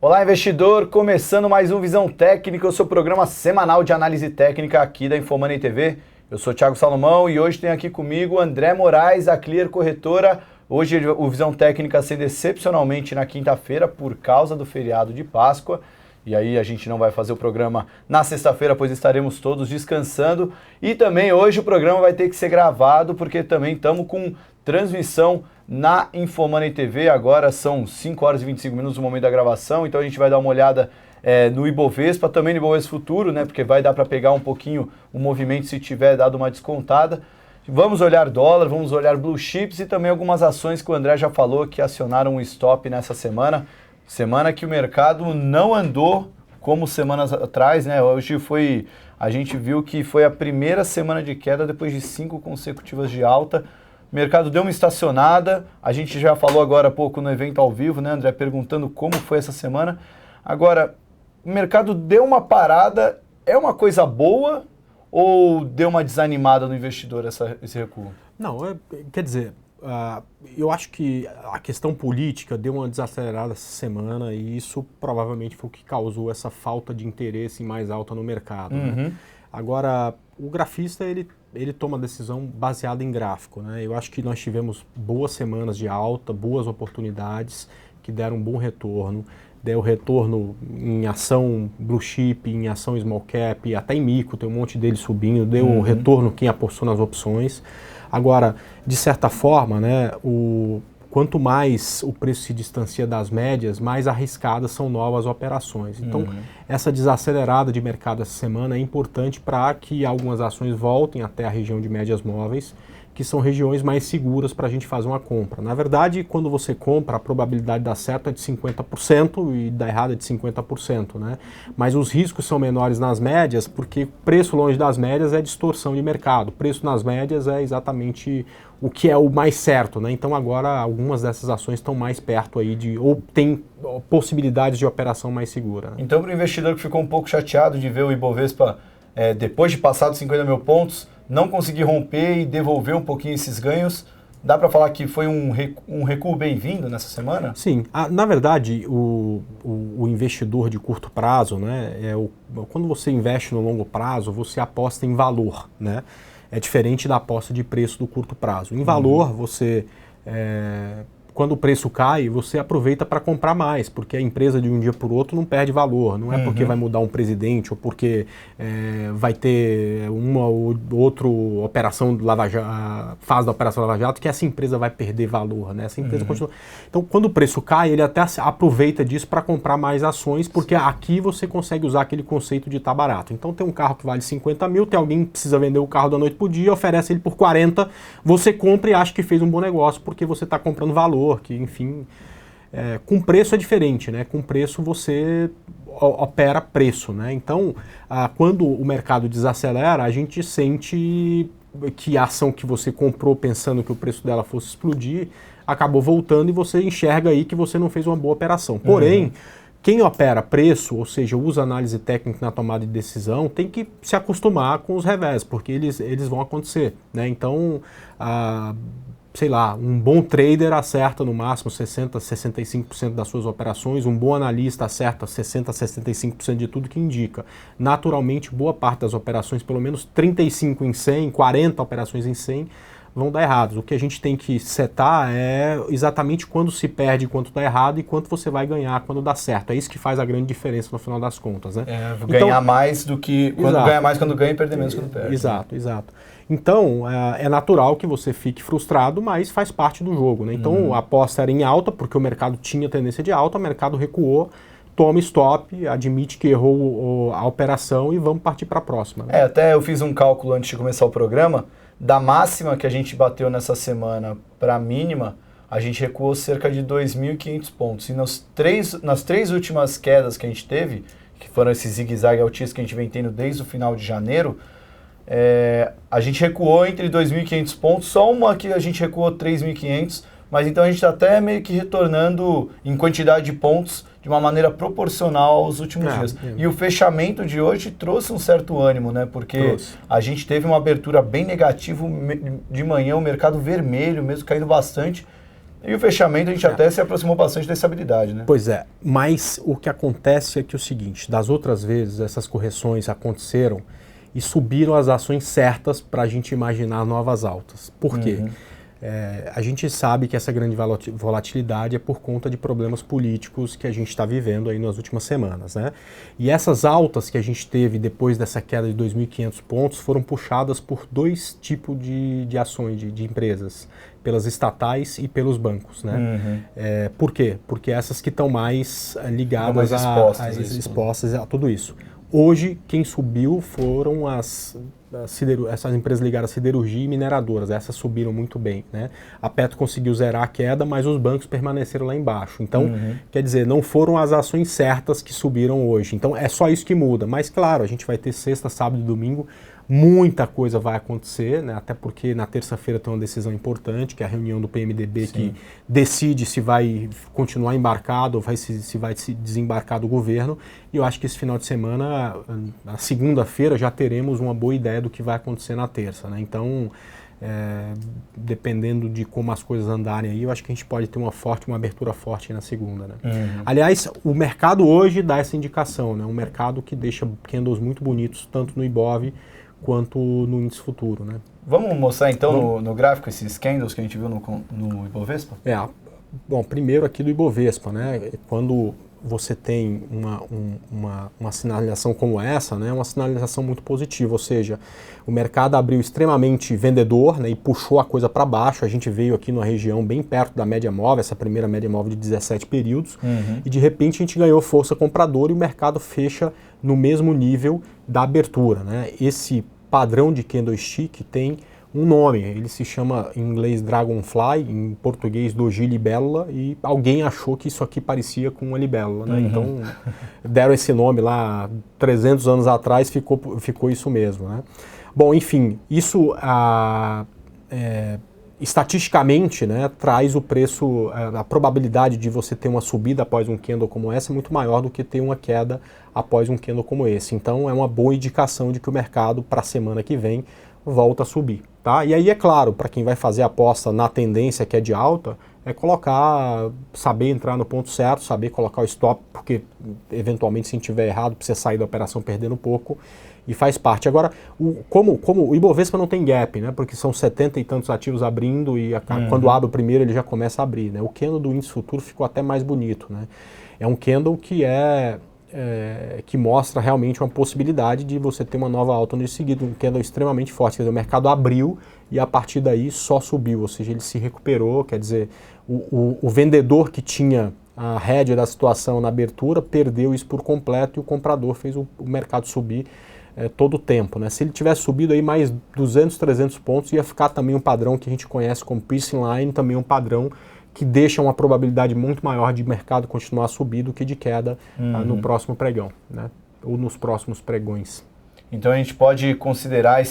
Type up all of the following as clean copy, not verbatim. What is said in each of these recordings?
Olá, investidor! Começando mais um Visão Técnica, o seu programa semanal de análise técnica aqui da Infomoney TV. Eu sou o Thiago Salomão e hoje tem aqui comigo o André Moraes, da Clear Corretora. Hoje o Visão Técnica sendo excepcionalmente na quinta-feira por causa do feriado de Páscoa. E aí a gente não vai fazer o programa na sexta-feira, pois estaremos todos descansando. E também hoje o programa vai ter que ser gravado, porque também estamos com transmissão na Infomoney TV. Agora são 5 horas e 25 minutos no momento da gravação, então a gente vai dar uma olhada no Ibovespa, também no Ibovespa Futuro, né? Porque vai dar para pegar um pouquinho o movimento se tiver dado uma descontada. Vamos olhar dólar, vamos olhar blue chips e também algumas ações que o André já falou que acionaram um stop nessa semana. Semana que o mercado não andou como semanas atrás, né? Hoje a gente viu que foi a primeira semana de queda depois de 5 consecutivas de alta. O mercado deu uma estacionada, a gente já falou agora há pouco no evento ao vivo, né, André, perguntando como foi essa semana. Agora, o mercado deu uma parada, é uma coisa boa ou deu uma desanimada no investidor esse recuo? Não, quer dizer, eu acho que a questão política deu uma desacelerada essa semana e isso provavelmente foi o que causou essa falta de interesse mais alta no mercado. Uhum. Né? Agora, o grafista, ele toma decisão baseada em gráfico, né? Eu acho que nós tivemos boas semanas de alta, boas oportunidades que deram um bom retorno. Deu retorno em ação blue chip, em ação small cap, até em mico, tem um monte deles subindo, deu retorno quem apostou nas opções. Agora, de certa forma, né, quanto mais o preço se distancia das médias, mais arriscadas são novas operações. Então, essa desacelerada de mercado essa semana é importante para que algumas ações voltem até a região de médias móveis, que são regiões mais seguras para a gente fazer uma compra. Na verdade, quando você compra, a probabilidade de dar certo é de 50% e dar errado é de 50%, né? Mas os riscos são menores nas médias, porque preço longe das médias é distorção de mercado. Preço nas médias é exatamente o que é o mais certo, né? Então agora algumas dessas ações estão mais perto aí ou tem possibilidades de operação mais segura. Né? Então, para o investidor que ficou um pouco chateado de ver o Ibovespa depois de passar dos 50 mil pontos, não conseguir romper e devolver um pouquinho esses ganhos, dá para falar que foi um recuo bem-vindo nessa semana? Sim, na verdade o investidor de curto prazo, né, quando você investe no longo prazo, você aposta em valor, né? É diferente da aposta de preço do curto prazo. Em valor, você, quando o preço cai, você aproveita para comprar mais, porque a empresa de um dia para o outro não perde valor. Não é porque vai mudar um presidente ou porque vai ter uma ou outra operação fase da operação Lava Jato que essa empresa vai perder valor. Né? Essa empresa continua. Então, quando o preço cai, ele até aproveita disso para comprar mais ações, porque aqui você consegue usar aquele conceito de estar barato. Então, tem um carro que vale 50 mil, tem alguém que precisa vender o carro da noite para o dia, oferece ele por 40, você compra e acha que fez um bom negócio, porque você está comprando valor. Que, enfim, com preço é diferente, né? Com preço você opera preço, né? Então, quando o mercado desacelera, a gente sente que a ação que você comprou pensando que o preço dela fosse explodir, acabou voltando e você enxerga aí que você não fez uma boa operação. Porém, quem opera preço, ou seja, usa análise técnica na tomada de decisão, tem que se acostumar com os revés, porque eles vão acontecer, né? Então, sei lá, um bom trader acerta no máximo 60%, 65% das suas operações, um bom analista acerta 60%, 65% de tudo que indica. Naturalmente, boa parte das operações, pelo menos 35 em 100, 40 operações em 100, vão dar errados. O que a gente tem que setar é exatamente quando se perde e quanto dá errado e quanto você vai ganhar quando dá certo. É isso que faz a grande diferença no final das contas, né? Ganhar mais do que... Ganhar mais quando ganha e perder menos quando perde. Exato, né? Exato. Então, é natural que você fique frustrado, mas faz parte do jogo, né? Então, a aposta era em alta, porque o mercado tinha tendência de alta, o mercado recuou, toma stop, admite que errou a operação e vamos partir para a próxima. Né? Até eu fiz um cálculo antes de começar o programa, da máxima que a gente bateu nessa semana para a mínima, a gente recuou cerca de 2.500 pontos. E nas três últimas quedas que a gente teve, que foram esses zigue-zague altistas que a gente vem tendo desde o final de janeiro, a gente recuou entre 2.500 pontos, só uma que a gente recuou 3.500, mas então a gente está até meio que retornando em quantidade de pontos de uma maneira proporcional aos últimos dias. E o fechamento de hoje trouxe um certo ânimo, né? Porque a gente teve uma abertura bem negativa de manhã, o mercado vermelho mesmo caindo bastante. E o fechamento a gente até se aproximou bastante da estabilidade, né? Pois é, mas o que acontece é que o seguinte, das outras vezes essas correções aconteceram e subiram as ações certas para a gente imaginar novas altas. Por quê? A gente sabe que essa grande volatilidade é por conta de problemas políticos que a gente está vivendo aí nas últimas semanas, né? E essas altas que a gente teve depois dessa queda de 2.500 pontos foram puxadas por dois tipos de ações de empresas, pelas estatais e pelos bancos, né? Por quê? Porque essas que estão mais ligadas expostas a tudo isso. Hoje, quem subiu foram essas empresas ligadas à siderurgia e mineradoras. Essas subiram muito bem, né? A Petro conseguiu zerar a queda, mas os bancos permaneceram lá embaixo. Então, quer dizer, não foram as ações certas que subiram hoje. Então, é só isso que muda. Mas, claro, a gente vai ter sexta, sábado e domingo. Muita coisa vai acontecer, né? Até porque na terça-feira tem uma decisão importante, que é a reunião do PMDB, que decide se vai continuar embarcado ou se vai se desembarcar do governo. E eu acho que esse final de semana, na segunda-feira, já teremos uma boa ideia do que vai acontecer na terça, né? Então, dependendo de como as coisas andarem aí, eu acho que a gente pode ter uma abertura forte na segunda, né? Aliás, o mercado hoje dá essa indicação, né? Um mercado que deixa candles muito bonitos, tanto no Ibov quanto no índice futuro, né? Vamos mostrar então no gráfico esses candles que a gente viu no Ibovespa? Bom, primeiro aqui do Ibovespa, né? Quando você tem uma sinalização como essa, né? Uma sinalização muito positiva, ou seja, o mercado abriu extremamente vendedor, né? E puxou a coisa para baixo. A gente veio aqui numa região bem perto da média móvel, essa primeira média móvel de 17 períodos, e de repente a gente ganhou força compradora e o mercado fecha no mesmo nível da abertura, né? Esse padrão de candlestick tem um nome, ele se chama em inglês Dragonfly, em português Doji Libélula, e alguém achou que isso aqui parecia com uma libélula, né? Então deram esse nome lá 300 anos atrás, ficou isso mesmo, né? Bom, enfim, isso estatisticamente, né, traz o preço, a probabilidade de você ter uma subida após um candle como essa é muito maior do que ter uma queda após um candle como esse. Então é uma boa indicação de que o mercado para a semana que vem volta a subir, tá? E aí é claro, para quem vai fazer aposta na tendência que é de alta, é saber entrar no ponto certo, saber colocar o stop, porque eventualmente se tiver errado, precisa sair da operação perdendo pouco, e faz parte. Agora, como o Ibovespa não tem gap, né? Porque são 70 e tantos ativos abrindo e quando abre o primeiro ele já começa a abrir, né? O candle do índice futuro ficou até mais bonito, né? É um candle que mostra realmente uma possibilidade de você ter uma nova alta no dia seguinte, um candle extremamente forte. Quer dizer, o mercado abriu e a partir daí só subiu, ou seja, ele se recuperou, quer dizer, o vendedor que tinha a rédea da situação na abertura perdeu isso por completo e o comprador fez o mercado subir todo o tempo, né? Se ele tivesse subido aí mais 200, 300 pontos, ia ficar também um padrão que a gente conhece como Piercing Line, também um padrão que deixa uma probabilidade muito maior de mercado continuar a subir do que de queda no próximo pregão, né? Ou nos próximos pregões. Então a gente pode considerar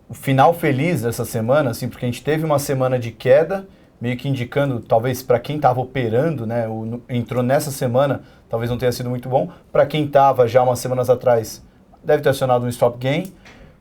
o final feliz dessa semana, assim, porque a gente teve uma semana de queda, meio que indicando, talvez para quem estava operando, né, entrou nessa semana, talvez não tenha sido muito bom. Para quem estava já umas semanas atrás, deve ter acionado um stop gain,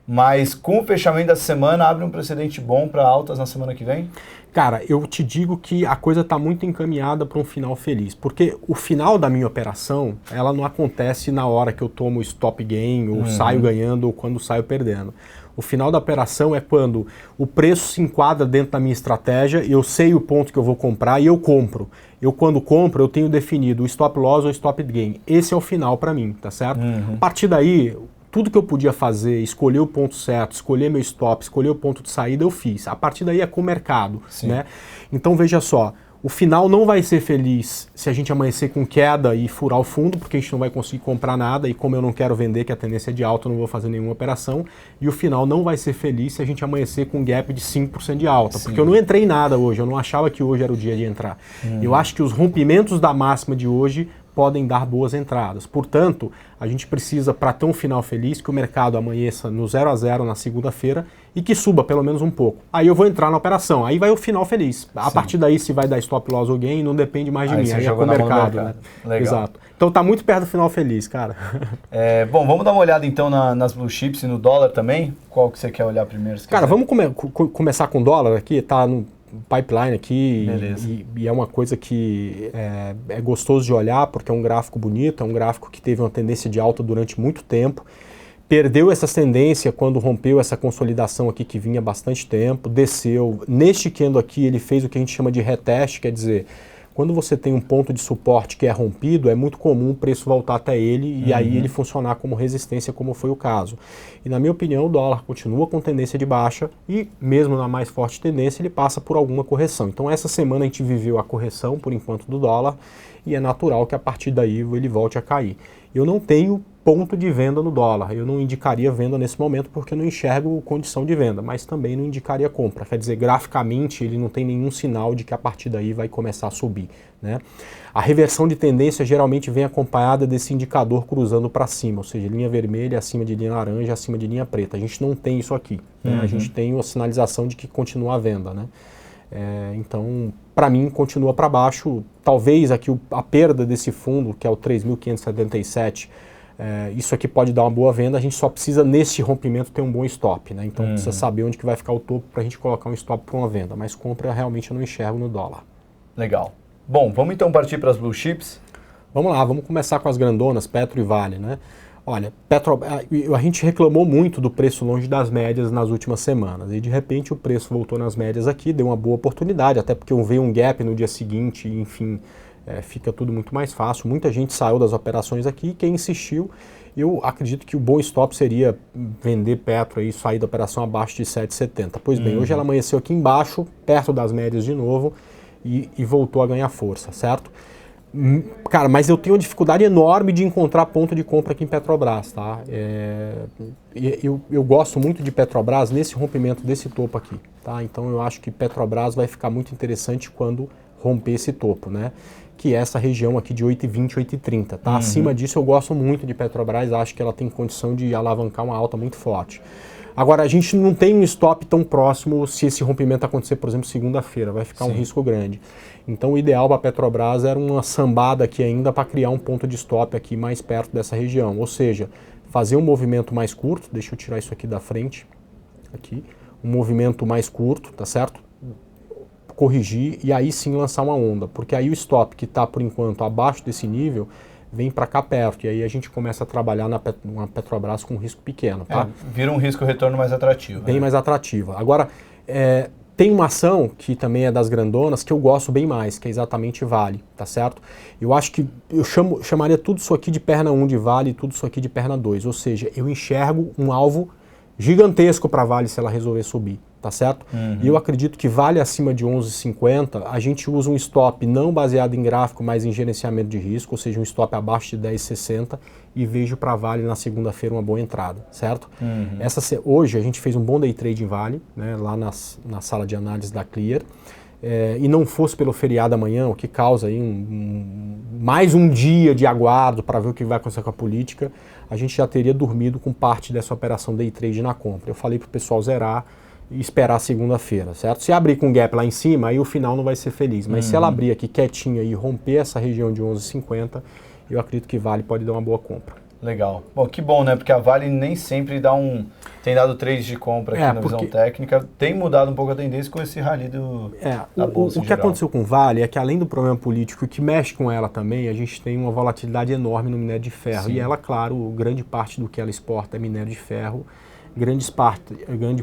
mas com o fechamento da semana, abre um precedente bom para altas na semana que vem? Cara, eu te digo que a coisa está muito encaminhada para um final feliz, porque o final da minha operação, ela não acontece na hora que eu tomo stop gain, ou saio ganhando, ou quando saio perdendo. O final da operação é quando o preço se enquadra dentro da minha estratégia, eu sei o ponto que eu vou comprar e eu compro. Quando compro, eu tenho definido o stop loss ou stop gain. Esse é o final para mim, tá certo? A partir daí, tudo que eu podia fazer, escolher o ponto certo, escolher meu stop, escolher o ponto de saída, eu fiz. A partir daí é com o mercado, né? Então veja só, o final não vai ser feliz se a gente amanhecer com queda e furar o fundo, porque a gente não vai conseguir comprar nada e como eu não quero vender, que a tendência é de alta, eu não vou fazer nenhuma operação. E o final não vai ser feliz se a gente amanhecer com um gap de 5% de alta, porque eu não entrei em nada hoje, eu não achava que hoje era o dia de entrar. Eu acho que os rompimentos da máxima de hoje podem dar boas entradas. Portanto, a gente precisa, para ter um final feliz, que o mercado amanheça no 0 a 0 na segunda-feira e que suba pelo menos um pouco. Aí eu vou entrar na operação, aí vai o final feliz. A partir daí, se vai dar stop loss ou gain, não depende mais de mim, aí é com o mercado. Né? Legal. Exato. Então tá muito perto do final feliz, cara. Bom, vamos dar uma olhada então nas blue chips e no dólar também. Qual que você quer olhar primeiro? Cara, vamos começar com o dólar aqui, tá pipeline aqui e é uma coisa que é gostoso de olhar porque é um gráfico bonito, é um gráfico que teve uma tendência de alta durante muito tempo, perdeu essa tendência quando rompeu essa consolidação aqui que vinha há bastante tempo, desceu. Neste candle aqui ele fez o que a gente chama de reteste, quer dizer, quando você tem um ponto de suporte que é rompido, é muito comum o preço voltar até ele e aí ele funcionar como resistência, como foi o caso. E na minha opinião, o dólar continua com tendência de baixa e mesmo na mais forte tendência, ele passa por alguma correção. Então essa semana a gente viveu a correção, por enquanto, do dólar e é natural que a partir daí ele volte a cair. Eu não tenho ponto de venda no dólar, eu não indicaria venda nesse momento porque eu não enxergo condição de venda, mas também não indicaria compra, quer dizer, graficamente ele não tem nenhum sinal de que a partir daí vai começar a subir, né? A reversão de tendência geralmente vem acompanhada desse indicador cruzando para cima, ou seja, linha vermelha acima de linha laranja, acima de linha preta. A gente não tem isso aqui, né? A gente tem uma sinalização de que continua a venda, né? Então, para mim, continua para baixo. Talvez aqui a perda desse fundo, que é o 3.577, isso aqui pode dar uma boa venda. A gente só precisa, nesse rompimento, ter um bom stop, né? Então, precisa saber onde que vai ficar o topo para a gente colocar um stop para uma venda. Mas compra, realmente, eu não enxergo no dólar. Legal. Bom, vamos então partir para as blue chips? Vamos lá, vamos começar com as grandonas, Petro e Vale, né? Olha, a gente reclamou muito do preço longe das médias nas últimas semanas e de repente o preço voltou nas médias aqui, deu uma boa oportunidade, até porque veio um gap no dia seguinte, enfim, fica tudo muito mais fácil. Muita gente saiu das operações aqui, quem insistiu, eu acredito que o bom stop seria vender Petro e sair da operação abaixo de 7,70. Pois bem, hoje ela amanheceu aqui embaixo, perto das médias de novo e voltou a ganhar força, certo? Cara, mas eu tenho uma dificuldade enorme de encontrar ponto de compra aqui em Petrobras, tá? Eu gosto muito de Petrobras nesse rompimento desse topo aqui, tá? Então eu acho que Petrobras vai ficar muito interessante quando romper esse topo, né? Que é essa região aqui de 8,20, 8,30, tá? Acima disso eu gosto muito de Petrobras, acho que ela tem condição de alavancar uma alta muito forte. Agora, a gente não tem um stop tão próximo se esse rompimento acontecer, por exemplo, segunda-feira, vai ficar um risco grande. Então, o ideal para a Petrobras era uma sambada aqui ainda para criar um ponto de stop aqui mais perto dessa região. Ou seja, fazer um movimento mais curto, deixa eu tirar isso aqui da frente, aqui, um movimento mais curto, tá certo? Corrigir e aí sim lançar uma onda, porque aí o stop que está, por enquanto, abaixo desse nível, vem para cá perto, e aí a gente começa a trabalhar na Petrobras com um risco pequeno, tá? Vira um risco-retorno mais atrativo. Bem mais atrativa. Agora, tem uma ação que também é das grandonas, que eu gosto bem mais, que é exatamente Vale, tá certo? Eu acho que eu chamaria tudo isso aqui de perna 1 de Vale e tudo isso aqui de perna 2, ou seja, eu enxergo um alvo gigantesco para Vale se ela resolver subir, tá certo? E eu acredito que Vale acima de 11,50, a gente usa um stop não baseado em gráfico, mas em gerenciamento de risco, ou seja, um stop abaixo de 10,60 e vejo para Vale na segunda-feira uma boa entrada, certo? Hoje a gente fez um bom day trade em Vale, né, lá na sala de análise da Clear, e não fosse pelo feriado amanhã, o que causa aí mais um dia de aguardo para ver o que vai acontecer com a política, a gente já teria dormido com parte dessa operação day trade na compra. Eu falei para o pessoal zerar e esperar segunda-feira, certo? Se abrir com gap lá em cima, aí o final não vai ser feliz, mas se ela abrir aqui quietinha e romper essa região de 11,50, eu acredito que Vale pode dar uma boa compra. Legal. Bom, que bom, né? Porque a Vale nem sempre tem dado trade de compra aqui na visão técnica. Tem mudado um pouco a tendência com esse rally da Bolsa O que aconteceu com Vale é que além do problema político que mexe com ela também, a gente tem uma volatilidade enorme no minério de ferro. Sim. E ela, claro, grande parte do que ela exporta é minério de ferro. Grande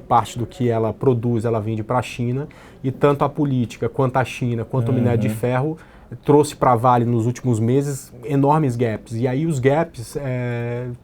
parte do que ela produz, ela vende para a China. E tanto a política, quanto a China, quanto o minério de ferro trouxe para a Vale nos últimos meses enormes gaps. E aí os gaps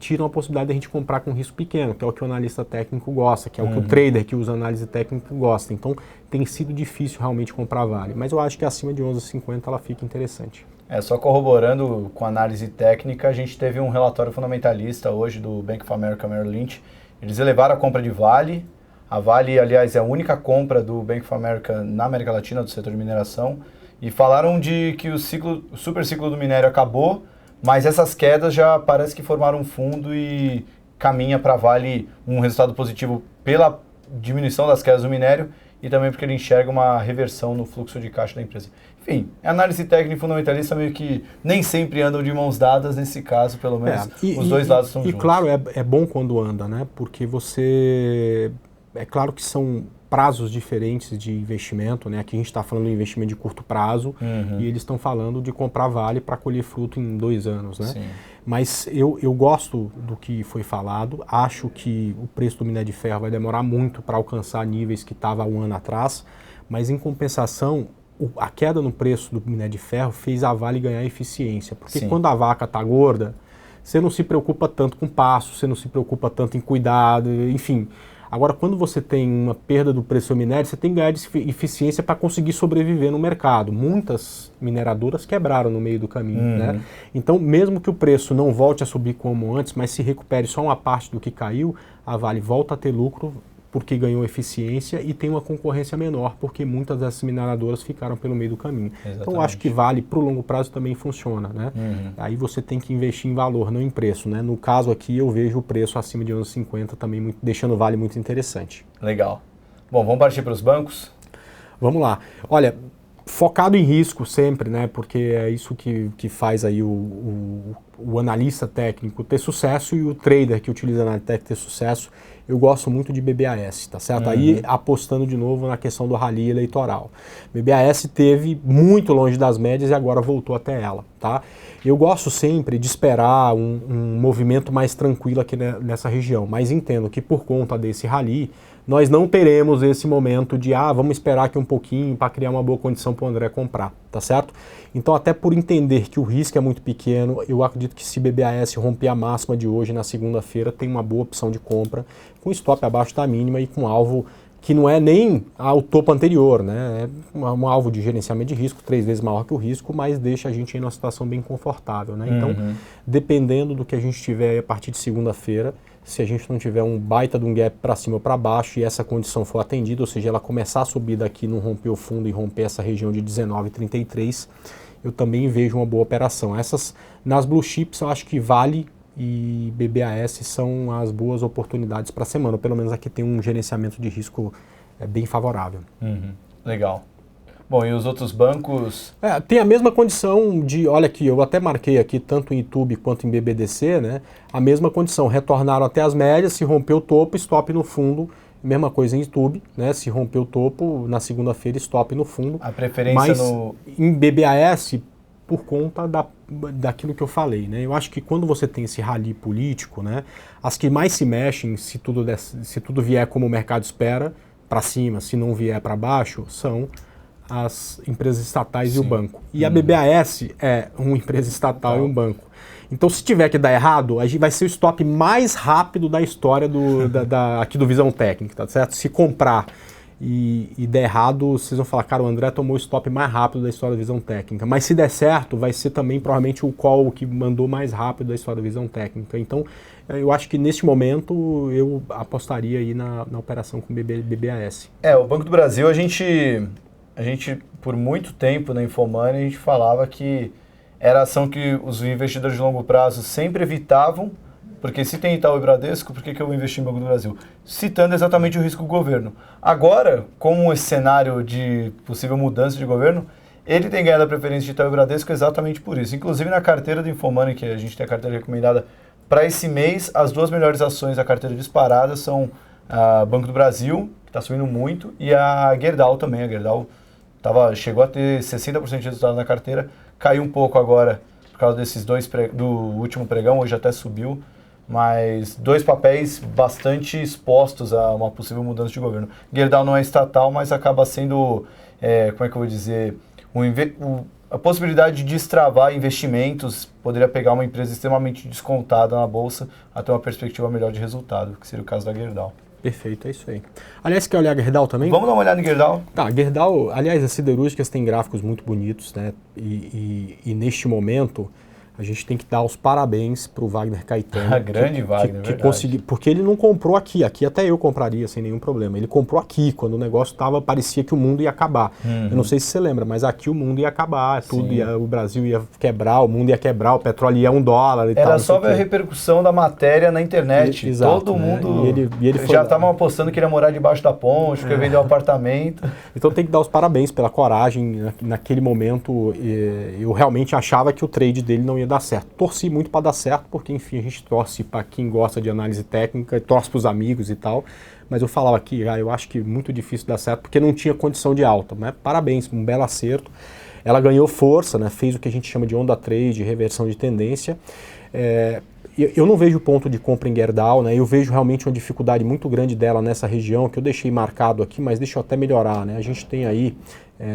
tiram a possibilidade de a gente comprar com risco pequeno, que é o que o analista técnico gosta, que é o que o trader que usa análise técnica gosta. Então tem sido difícil realmente comprar a Vale. Mas eu acho que acima de 11,50 ela fica interessante. Só corroborando com a análise técnica, a gente teve um relatório fundamentalista hoje do Bank of America Merrill Lynch. Eles elevaram a compra de Vale. A Vale, aliás, é a única compra do Bank of America na América Latina, do setor de mineração. E falaram de que o super ciclo do minério acabou, mas essas quedas já parece que formaram um fundo e caminha para Vale um resultado positivo pela diminuição das quedas do minério e também porque ele enxerga uma reversão no fluxo de caixa da empresa. Enfim, análise técnica e fundamentalista meio que nem sempre andam de mãos dadas, nesse caso, pelo menos os dois lados estão juntos. E claro, é bom quando anda, né? Porque você... É claro que são prazos diferentes de investimento, né? Aqui a gente está falando de investimento de curto prazo e eles estão falando de comprar Vale para colher fruto em 2 anos, né? Sim. Mas eu gosto do que foi falado, acho que o preço do minério de ferro vai demorar muito para alcançar níveis que estava há um ano atrás, mas em compensação, a queda no preço do minério de ferro fez a Vale ganhar eficiência, porque Sim. quando a vaca está gorda, você não se preocupa tanto com pasto, você não se preocupa tanto em cuidado, enfim. Agora, quando você tem uma perda do preço do minério, você tem que ganhar de eficiência para conseguir sobreviver no mercado. Muitas mineradoras quebraram no meio do caminho, né? Então, mesmo que o preço não volte a subir como antes, mas se recupere só uma parte do que caiu, a Vale volta a ter lucro porque ganhou eficiência e tem uma concorrência menor, porque muitas dessas mineradoras ficaram pelo meio do caminho. Exatamente. Então, eu acho que Vale, para o longo prazo, também funciona, né? Aí você tem que investir em valor, não em preço, né? No caso aqui, eu vejo o preço acima de 11,50 também deixando o Vale muito interessante. Legal. Bom, vamos partir para os bancos? Vamos lá. Olha, focado em risco sempre, né? Porque é isso que faz aí o analista técnico ter sucesso e o trader que utiliza a análise técnica ter sucesso. Eu gosto muito de BBAS, tá certo? Aí apostando de novo na questão do rally eleitoral. BBAS teve muito longe das médias e agora voltou até ela, tá? Eu gosto sempre de esperar um movimento mais tranquilo aqui nessa região, mas entendo que por conta desse rally, nós não teremos esse momento de, vamos esperar aqui um pouquinho para criar uma boa condição para o André comprar, tá certo? Então, até por entender que o risco é muito pequeno, eu acredito que se BBAS romper a máxima de hoje, na segunda-feira, tem uma boa opção de compra, com stop abaixo da mínima e com alvo que não é nem ao topo anterior, né? É um alvo de gerenciamento de risco, 3 vezes maior que o risco, mas deixa a gente em uma situação bem confortável, né? Então, dependendo do que a gente tiver a partir de segunda-feira, se a gente não tiver um baita de um gap para cima ou para baixo e essa condição for atendida, ou seja, ela começar a subir daqui, não romper o fundo e romper essa região de 19,33, eu também vejo uma boa operação. Nas blue chips, eu acho que Vale e BBAS são as boas oportunidades para a semana. Pelo menos aqui tem um gerenciamento de risco bem favorável. Legal. Bom, e os outros bancos? Tem a mesma condição de, olha aqui, eu até marquei aqui, tanto em YouTube quanto em BBDC, né? A mesma condição, retornaram até as médias, se rompeu o topo, stop no fundo, mesma coisa em YouTube, né? Se rompeu o topo, na segunda-feira, stop no fundo. A preferência mas em BBAS, por conta daquilo que eu falei, né? Eu acho que quando você tem esse rally político, né? As que mais se mexem, se tudo vier como o mercado espera, para cima, se não vier para baixo, são as empresas estatais Sim. e o banco. E a BBAS é uma empresa estatal e um banco. Então, se tiver que dar errado, a gente vai ser o stop mais rápido da história aqui do Visão Técnica, tá certo? Se comprar e der errado, vocês vão falar, cara, o André tomou o stop mais rápido da história da Visão Técnica. Mas se der certo, vai ser também provavelmente o call que mandou mais rápido da história da Visão Técnica. Então, eu acho que neste momento eu apostaria aí na operação com BBAS. O Banco do Brasil, a gente, por muito tempo na Infomoney, a gente falava que era a ação que os investidores de longo prazo sempre evitavam, porque se tem Itaú e Bradesco, por que eu vou investir no Banco do Brasil? Citando exatamente o risco do governo. Agora, como esse cenário de possível mudança de governo, ele tem ganhado a preferência de Itaú e Bradesco exatamente por isso. Inclusive na carteira do Infomoney, que a gente tem a carteira recomendada para esse mês, as 2 melhores ações da carteira disparada são a Banco do Brasil, que está subindo muito, e a Gerdau também. A Gerdau chegou a ter 60% de resultado na carteira, caiu um pouco agora por causa desses do último pregão, hoje até subiu, mas 2 papéis bastante expostos a uma possível mudança de governo. Gerdau não é estatal, mas acaba sendo, como é que eu vou dizer, a possibilidade de destravar investimentos, poderia pegar uma empresa extremamente descontada na bolsa até uma perspectiva melhor de resultado, que seria o caso da Gerdau. Perfeito, é isso aí. Aliás, quer olhar a Gerdau também? Vamos dar uma olhada em Gerdau? Tá, Gerdau, aliás, as siderúrgicas têm gráficos muito bonitos, né? E neste momento, a gente tem que dar os parabéns para o Wagner Caetano. A grande Wagner, que conseguiu, porque ele não comprou aqui. Aqui até eu compraria sem nenhum problema. Ele comprou aqui, quando o negócio parecia que o mundo ia acabar. Eu não sei se você lembra, mas aqui o mundo ia acabar, o Brasil ia quebrar, o mundo ia quebrar, o petróleo ia $1 e tal. Era só ver a repercussão da matéria na internet. Exato, todo mundo e ele já estavam apostando que ele ia morar debaixo da ponte, que ia vender um apartamento. Então tem que dar os parabéns pela coragem. Naquele momento, eu realmente achava que o trade dele não ia ia dar certo. Torci muito para dar certo, porque enfim, a gente torce para quem gosta de análise técnica, torce para os amigos e tal, mas eu falava aqui, eu acho que muito difícil dar certo, porque não tinha condição de alta, né? Parabéns, um belo acerto. Ela ganhou força, né? Fez o que a gente chama de onda trade, reversão de tendência. Eu não vejo ponto de compra em Gerdau, né? Eu vejo realmente uma dificuldade muito grande dela nessa região, que eu deixei marcado aqui, mas deixa eu até melhorar, né? A gente tem aí,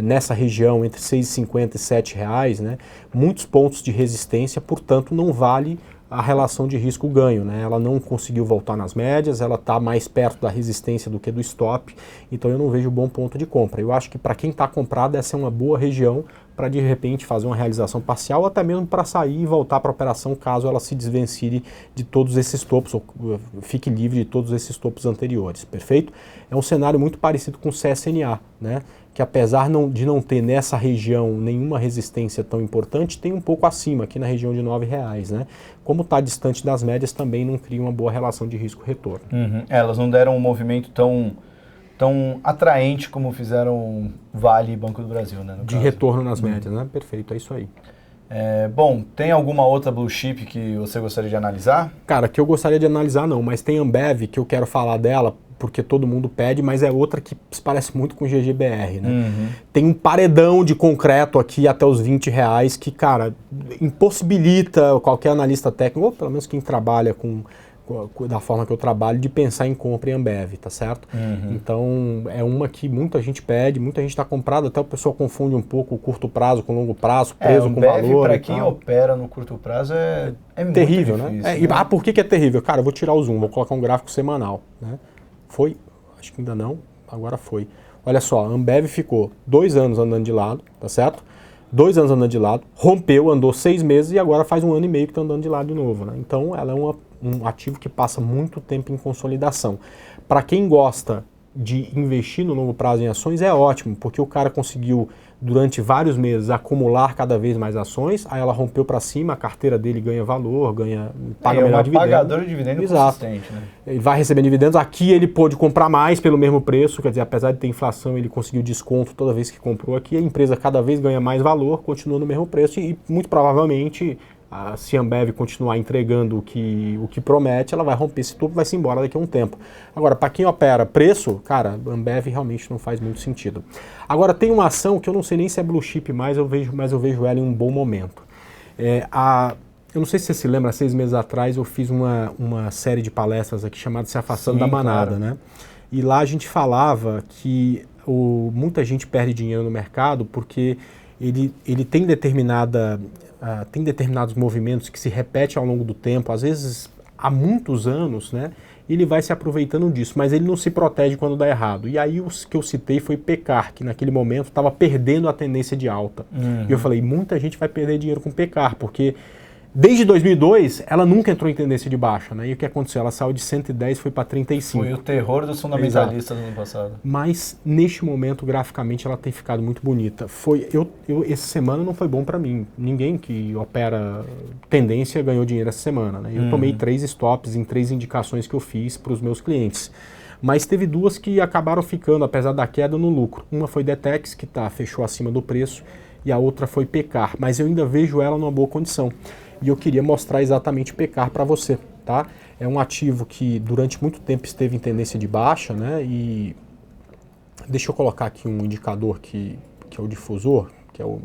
nessa região, entre R$ 6,50 e R$ 7, né? Muitos pontos de resistência, portanto, não vale a relação de risco-ganho, né? Ela não conseguiu voltar nas médias, ela está mais perto da resistência do que do stop, então eu não vejo bom ponto de compra. Eu acho que para quem está comprado, essa é uma boa região para de repente fazer uma realização parcial, ou até mesmo para sair e voltar para a operação caso ela se desvencilhe de todos esses topos, ou fique livre de todos esses topos anteriores, perfeito? É um cenário muito parecido com o CSNA, né? Que apesar de não ter nessa região nenhuma resistência tão importante, tem um pouco acima, aqui na região de R$ 9,00, né? Como está distante das médias, também não cria uma boa relação de risco-retorno. Uhum. Elas não deram um movimento tão atraente como fizeram Vale e Banco do Brasil, né? De retorno nas médias, né? Perfeito, é isso aí. Bom, tem alguma outra blue chip que você gostaria de analisar? Cara, que eu gostaria de analisar não, mas tem Ambev que eu quero falar dela, porque todo mundo pede, mas é outra que se parece muito com GGBR, né? Uhum. Tem um paredão de concreto aqui até os R$ 20 que, cara, impossibilita qualquer analista técnico, ou pelo menos quem trabalha da forma que eu trabalho, de pensar em compra em Ambev, tá certo? Uhum. Então, é uma que muita gente pede, muita gente está comprada, até o pessoal confunde um pouco o curto prazo com o longo prazo, preço com valor. Para quem opera no curto prazo é muito terrível, difícil, né? né? Por que é terrível? Cara, eu vou tirar o zoom, vou colocar um gráfico semanal, né? Foi? Acho que ainda não, agora foi. Olha só, a Ambev ficou 2 anos andando de lado, tá certo? 2 anos andando de lado, rompeu, andou 6 meses e agora faz 1 ano e meio que está andando de lado de novo, né? Então ela é um ativo que passa muito tempo em consolidação. Para quem gosta de investir no longo prazo em ações é ótimo, porque o cara conseguiu durante vários meses acumular cada vez mais ações, aí ela rompeu para cima, a carteira dele ganha valor, paga melhor dividendo. É um pagador de dividendo consistente, né? Ele vai receber dividendos, aqui ele pôde comprar mais pelo mesmo preço, quer dizer, apesar de ter inflação, ele conseguiu desconto toda vez que comprou aqui, a empresa cada vez ganha mais valor, continua no mesmo preço e muito provavelmente, se a Ambev continuar entregando o que promete, ela vai romper esse topo e vai se embora daqui a um tempo. Agora, para quem opera preço, cara, a Ambev realmente não faz muito sentido. Agora, tem uma ação que eu não sei nem se é blue chip mais, mas eu vejo ela em um bom momento. Eu não sei se você se lembra, 6 meses atrás eu fiz uma série de palestras aqui chamada Se Afastando da Manada, claro, né? E lá a gente falava que muita gente perde dinheiro no mercado porque ele tem determinados movimentos que se repetem ao longo do tempo, às vezes há muitos anos, né? Ele vai se aproveitando disso, mas ele não se protege quando dá errado. E aí os que eu citei foi Pecar, que naquele momento estava perdendo a tendência de alta. Uhum. E eu falei, muita gente vai perder dinheiro com Pecar, porque desde 2002 ela nunca entrou em tendência de baixa, né? E o que aconteceu? Ela saiu de 110 e foi para 35. Foi o terror dos fundamentalistas no ano passado. Mas neste momento, graficamente, ela tem ficado muito bonita. Essa semana não foi bom para mim. Ninguém que opera tendência ganhou dinheiro essa semana, né? Eu tomei 3 stops em 3 indicações que eu fiz para os meus clientes. Mas teve 2 que acabaram ficando, apesar da queda, no lucro. Uma foi Detex, que fechou acima do preço, e a outra foi Pecar. Mas eu ainda vejo ela numa boa condição. E eu queria mostrar exatamente Pecar para você, tá? É um ativo que durante muito tempo esteve em tendência de baixa, né? E deixa eu colocar aqui um indicador que é o difusor, que é o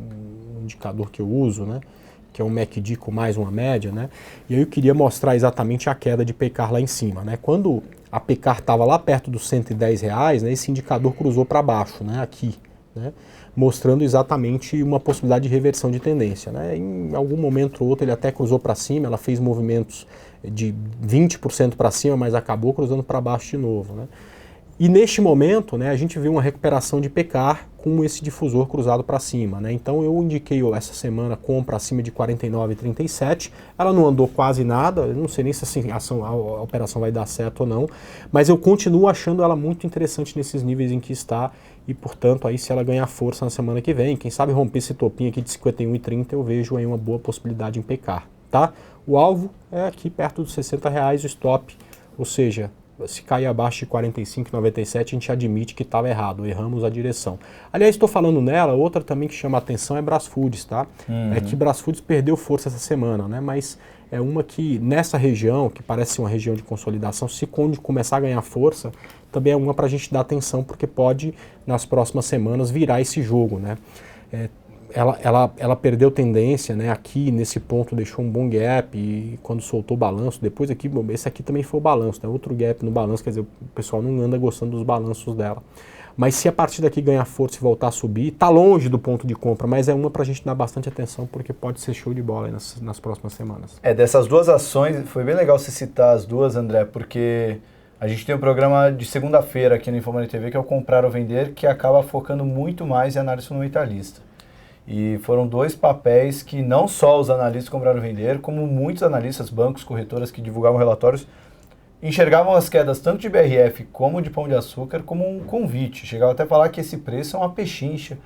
indicador que eu uso, né? Que é um MACD com mais uma média, né? E aí eu queria mostrar exatamente a queda de Pecar lá em cima, né? Quando a Pecar estava lá perto dos R$ 110, né? Esse indicador cruzou para baixo, né? Aqui, né? Mostrando exatamente uma possibilidade de reversão de tendência, né? Em algum momento ou outro ele até cruzou para cima, ela fez movimentos de 20% para cima, mas acabou cruzando para baixo de novo, né? E neste momento, né, a gente viu uma recuperação de Pecar com esse difusor cruzado para cima, né? Então eu indiquei essa semana compra acima de 49,37, ela não andou quase nada, eu não sei nem se a operação vai dar certo ou não, mas eu continuo achando ela muito interessante nesses níveis em que está e, portanto, aí se ela ganhar força na semana que vem, quem sabe romper esse topinho aqui de 51,30, eu vejo aí uma boa possibilidade em Pecar, tá? O alvo é aqui perto dos R$ 60, o stop, ou seja, se cair abaixo de 45,97, a gente admite que estava errado, erramos a direção. Aliás, estou falando nela, outra também que chama a atenção é Brasfoods, tá? É que Brasfoods perdeu força essa semana, né? Mas é uma que nessa região, que parece uma região de consolidação, se quando começar a ganhar força, também é uma para a gente dar atenção, porque pode, nas próximas semanas, virar esse jogo, né? Ela perdeu tendência, né? Aqui nesse ponto deixou um bom gap e quando soltou o balanço, depois aqui, esse aqui também foi o balanço, né? Outro gap no balanço, quer dizer, o pessoal não anda gostando dos balanços dela. Mas se a partir daqui ganhar força e voltar a subir, tá longe do ponto de compra, mas é uma para a gente dar bastante atenção, porque pode ser show de bola aí nas próximas semanas. Dessas duas ações, foi bem legal você citar as duas, André, porque a gente tem um programa de segunda-feira aqui no Infomani TV, que é o Comprar ou Vender, que acaba focando muito mais em análise fundamentalista. E foram dois papéis que não só os analistas compraram vender, como muitos analistas, bancos, corretoras que divulgavam relatórios, enxergavam as quedas tanto de BRF como de Pão de Açúcar como um convite. Chegava até a falar que esse preço é uma pechincha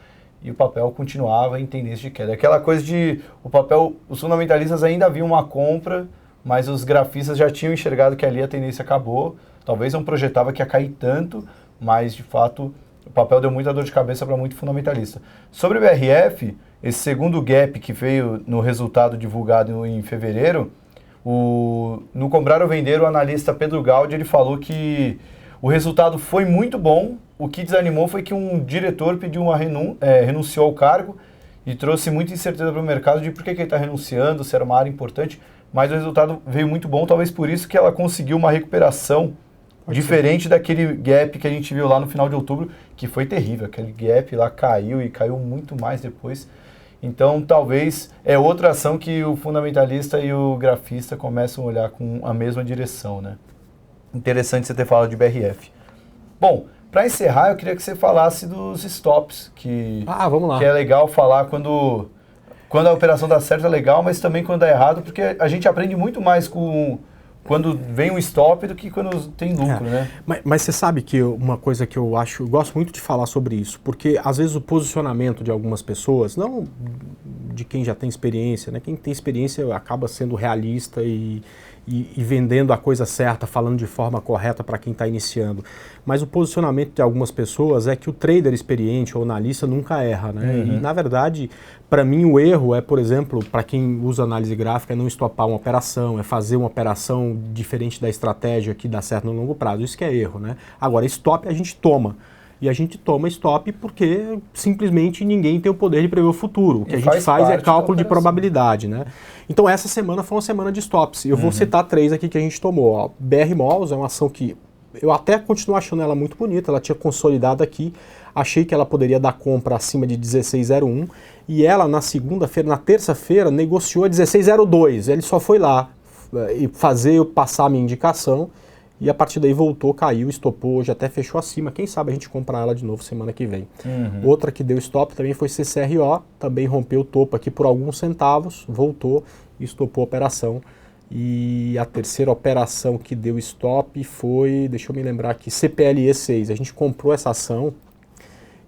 e o papel continuava em tendência de queda. Aquela coisa de o papel, os fundamentalistas ainda haviam uma compra, mas os grafistas já tinham enxergado que ali a tendência acabou. Talvez não projetava que ia cair tanto, mas de fato o papel deu muita dor de cabeça para muito fundamentalista. Sobre o BRF, esse segundo gap que veio no resultado divulgado em fevereiro, no Comprar ou Vender, o analista Pedro Gaudi, ele falou que o resultado foi muito bom, o que desanimou foi que um diretor pediu renunciou ao cargo e trouxe muita incerteza para o mercado de por que ele está renunciando, se era uma área importante, mas o resultado veio muito bom, talvez por isso que ela conseguiu uma recuperação diferente daquele gap que a gente viu lá no final de outubro, que foi terrível. Aquele gap lá caiu e caiu muito mais depois. Então, talvez é outra ação que o fundamentalista e o grafista começam a olhar com a mesma direção, né? Interessante você ter falado de BRF. Bom, para encerrar, eu queria que você falasse dos stops, vamos lá. Que é legal falar quando a operação dá certo, é legal, mas também quando dá errado, porque a gente aprende muito mais quando vem um stop do que quando tem lucro, né? Mas você sabe que uma coisa que eu gosto muito de falar sobre isso, porque às vezes o posicionamento de algumas pessoas, não de quem já tem experiência, né? Quem tem experiência acaba sendo realista e vendendo a coisa certa, falando de forma correta para quem está iniciando. Mas o posicionamento de algumas pessoas é que o trader experiente ou analista nunca erra, né? E na verdade, para mim o erro é, por exemplo, para quem usa análise gráfica, é não estopar uma operação, é fazer uma operação diferente da estratégia que dá certo no longo prazo. Isso que é erro, né? Agora, stop a gente toma. E a gente toma stop porque simplesmente ninguém tem o poder de prever o futuro. O que a gente faz é cálculo de probabilidade, né? Então essa semana foi uma semana de stops. Eu vou citar 3 aqui que a gente tomou. Ó, BR Malls é uma ação que eu até continuo achando ela muito bonita. Ela tinha consolidado aqui. Achei que ela poderia dar compra acima de 16,01. E ela na terça-feira, negociou a 16,02. Ele só foi lá e passar a minha indicação. E a partir daí voltou, caiu, estopou, hoje até fechou acima. Quem sabe a gente comprar ela de novo semana que vem. Outra que deu stop também foi CCRO, também rompeu o topo aqui por alguns centavos, voltou e estopou a operação. E a terceira operação que deu stop foi, deixa eu me lembrar aqui, CPLE 6. A gente comprou essa ação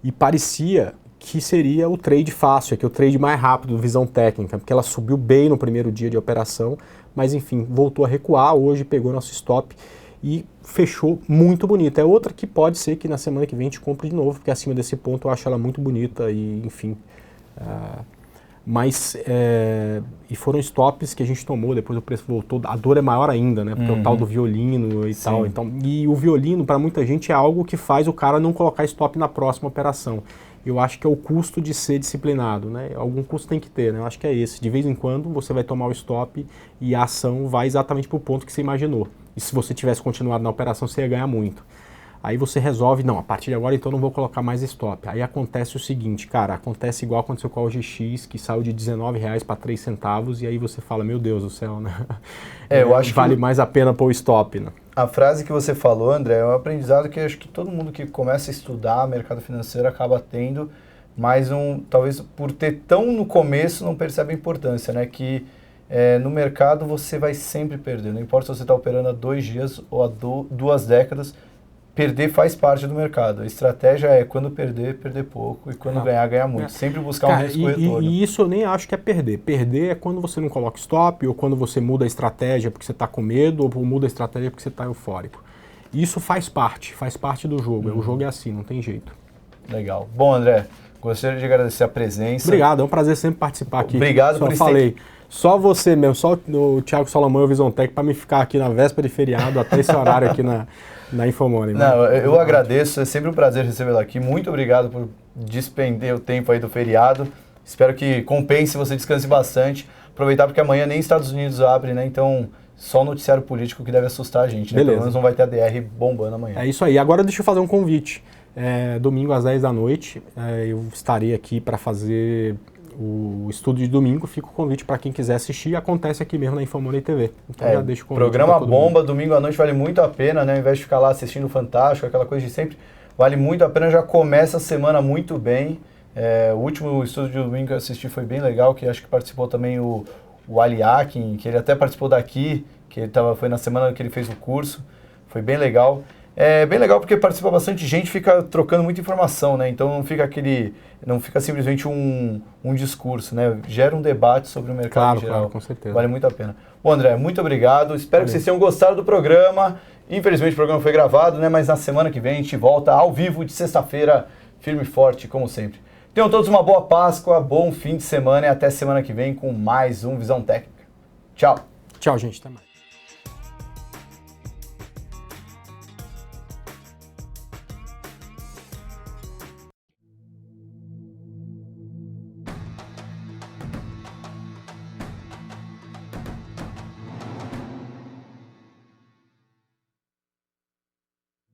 e parecia que seria o trade fácil, que é o trade mais rápido, visão técnica, porque ela subiu bem no primeiro dia de operação, mas enfim, voltou a recuar, hoje pegou nosso stop e fechou muito bonita. É outra que pode ser que na semana que vem a gente compre de novo, porque acima desse ponto eu acho ela muito bonita e enfim. E foram stops que a gente tomou, depois o preço voltou, a dor é maior ainda, né? Porque é o tal do violino e tal. Então, e o violino, para muita gente, é algo que faz o cara não colocar stop na próxima operação. Eu acho que é o custo de ser disciplinado, né? Algum custo tem que ter, né? Eu acho que é esse. De vez em quando você vai tomar o stop e a ação vai exatamente para o ponto que você imaginou. E se você tivesse continuado na operação, você ia ganhar muito. Aí você resolve, não, a partir de agora então não vou colocar mais stop. Aí acontece o seguinte, cara, acontece igual aconteceu com a OGX, que saiu de R$19 para 3 centavos, e aí você fala, meu Deus do céu, né? Eu acho vale mais a pena pôr o stop, né? A frase que você falou, André, é um aprendizado que eu acho que todo mundo que começa a estudar mercado financeiro acaba tendo, mas talvez por ter tão no começo não percebe a importância, né? Que no mercado você vai sempre perder, não importa se você está operando há 2 dias ou há 2 décadas, perder faz parte do mercado. A estratégia é quando perder pouco e quando ganhar muito. Sempre buscar um risco retorno. E isso eu nem acho que é perder. Perder é quando você não coloca stop ou quando você muda a estratégia porque você está com medo ou muda a estratégia porque você está eufórico. Isso faz parte do jogo. O jogo é assim, não tem jeito. Legal. Bom, André, gostaria de agradecer a presença. Obrigado, é um prazer sempre participar aqui. Obrigado por isso. Só você mesmo, só o Thiago Salomão e o Visontech para me ficar aqui na véspera de feriado até esse horário aqui na Infomoney. Não, eu agradeço, é sempre um prazer recebê-lo aqui. Muito obrigado por despender o tempo aí do feriado. Espero que compense, você descanse bastante. Aproveitar porque amanhã nem Estados Unidos abre, né? Então, só o noticiário político que deve assustar a gente, né? Pelo menos não vai ter a DR bombando amanhã. É isso aí. Agora deixa eu fazer um convite. Domingo às 10 da noite, eu estarei aqui para fazer o estudo de domingo. Fica o convite para quem quiser assistir. Acontece aqui mesmo na Infomoney TV. Então já deixo o convite. Programa bomba, domingo à noite vale muito a pena, né? Ao invés de ficar lá assistindo o Fantástico, aquela coisa de sempre, vale muito a pena. Já começa a semana muito bem. O último estudo de domingo que eu assisti foi bem legal, que acho que participou também o Ali Akin, que ele até participou daqui, que ele foi na semana que ele fez o curso. Foi bem legal. É bem legal porque participa bastante gente, fica trocando muita informação, né? Então não fica simplesmente um discurso, né? Gera um debate sobre o mercado em geral. Claro, com certeza. Vale muito a pena. Bom, André, muito obrigado. Espero que vocês tenham gostado do programa. Infelizmente o programa foi gravado, né? Mas na semana que vem a gente volta ao vivo de sexta-feira, firme e forte, como sempre. Tenham todos uma boa Páscoa, bom fim de semana e até semana que vem com mais um Visão Técnica. Tchau. Tchau, gente. Até mais.